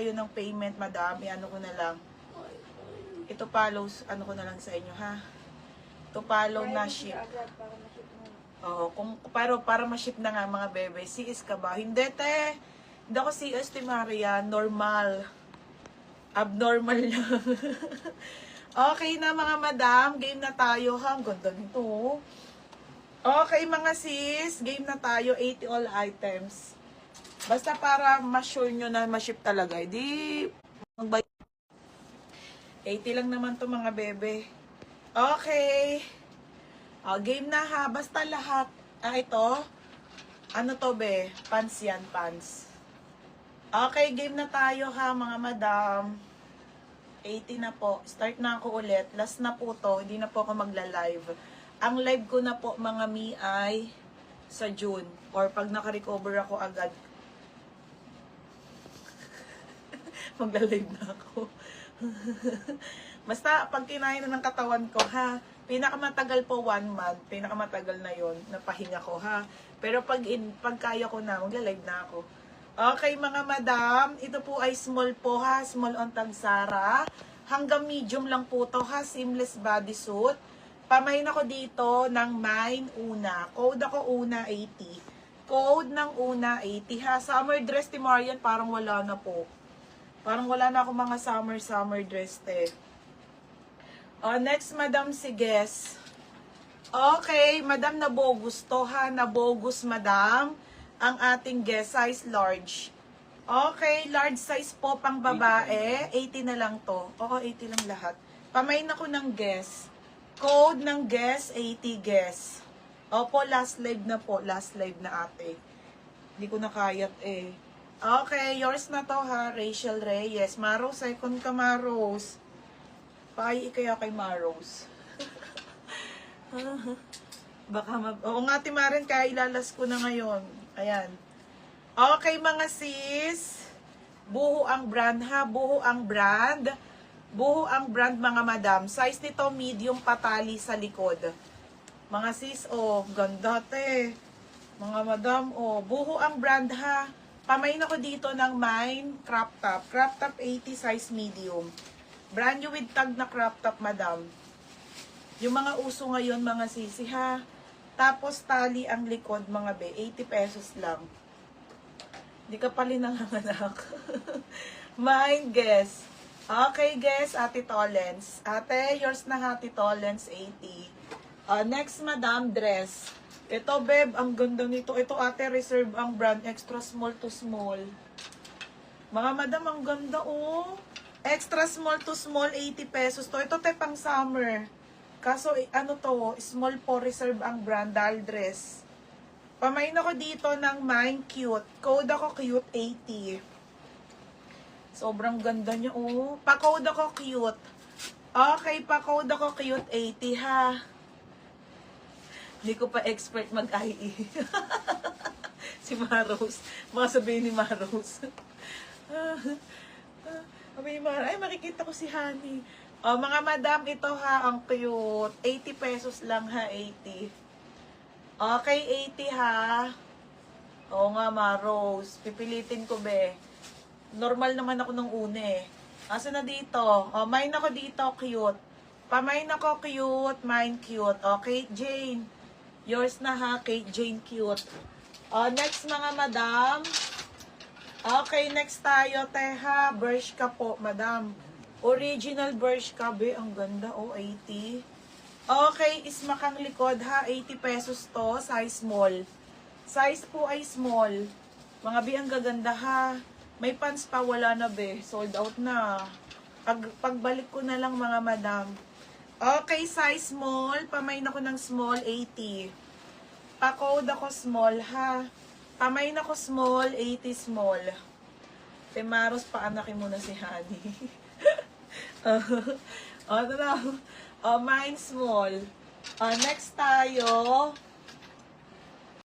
kayo ng payment, madam, ano ko na lang. Ito follows, ano ko na lang sa inyo, ha? Ito follow na ship. Oo, para ma-ship na nga mga bebe. CS ka ba? Hindi, te. Hindi ako CS, te Maria. Normal. Abnormal lang. Okay na mga madam. Game na tayo, ha? Ang ganda nito. Okay mga sis. Game na tayo. 80 all items. Basta para ma-sure nyo na ma-ship talaga. Hindi, 80 lang naman to mga bebe. Okay. Game na ha. Basta lahat. Ito. Ano to be? Pants yan, pants. Okay, game na tayo ha mga madam. 80 na po. Start na ako ulit. Last na po to. Hindi na po ako magla-live. Ang live ko na po mga mi ay sa June. Or pag naka-recover ako agad. Magla-live na ako. Basta pag kinain na ng katawan ko ha. Pinakamatagal po 1 month. Pinakamatagal na yon napahinga ko ha. Pero pag kaya ko na, magla-live na ako. Okay mga madam, ito po ay small po ha. Small on Tagsara. Hanggang medium lang po to ha. Seamless bodysuit. Pamain ako dito ng mine una. Code ako una 80. Code ng una 80 ha. Summer dress ni Marian parang wala na po. Parang wala na ako mga summer dress te. Next, madam, si Guess. Okay, madam, nabogus to ha. Nabogus, madam. Ang ating Guess, size large. Okay, large size po pang babae. 80 na lang to. Oo, 80 lang lahat. Pamain ako ng Guess. Code ng Guess, 80 Guess. Opo, last live na po. Last live na ate. Hindi ko na kayat eh. Okay, yours na to ha. Rachel Reyes. Maros, second ka Maros. Paay kaya kay Maros. Baka oo nga, Timarin, kaya ilalas ko na ngayon. Ayan. Okay, mga sis. Buho ang brand, ha? Buho ang brand. Buho ang brand, mga madam. Size nito, medium patali sa likod. Mga sis, ganda, te. Mga madam, buho ang brand, ha? Pamain ako dito ng mine crop top. Crop top 80, size medium. Brand new with tag na crop top, madam. Yung mga uso ngayon, mga sisi, ha? Tapos, tali ang likod, mga be. 80 pesos lang. Hindi ka pali nanganganak. Mine, guess. Okay, guess, Ate Tollens. Ate, yours na, Ate Tollens, 80. Next, madam, dress. Ito, beb, ang ganda nito. Ito, ate, reserve ang brand. Extra small to small. Mga madam, ang ganda, oh. Extra small to small, 80 pesos to. Ito tayo pang summer. Kaso, ano to, small po, reserve ang brand, doll dress. Pamain ako dito ng mine cute. Code ako cute, 80. Sobrang ganda niya, oh. Pa-code ako cute. Okay, pa-code ako cute, 80 ha. Hindi ko pa expert mag-IE. Si Maros. Mga sabihin ni Maros. Ay, makikita ko si Honey. Mga madam, ito ha, ang cute. 80 pesos lang ha, 80. Okay, 80 ha. Oo nga, Maros. Pipilitin ko, be. Normal naman ako nung una eh. Asa na dito? Mine ako dito, cute. Pamine ako, cute. Mine, cute. Okay, Jane. Yours na ha, Kate Jane, cute. Next, mga madam. Okay, next tayo, teha. Bershka po, madam. Original Bershka, be. Ang ganda, 80. Okay, ismakang likod, ha. 80 pesos to, size small. Size po ay small. Mga be, ang gaganda, ha. May pants pa, wala na, be. Sold out na. Pagbalik ko na lang, mga madam. Okay, size small. Pamain ako ng small, 80. Pa-code ako small, ha. Pamain ako small, 80 small. Temaros, paanakin muna si Honey. Ito na. Mine small. Next tayo.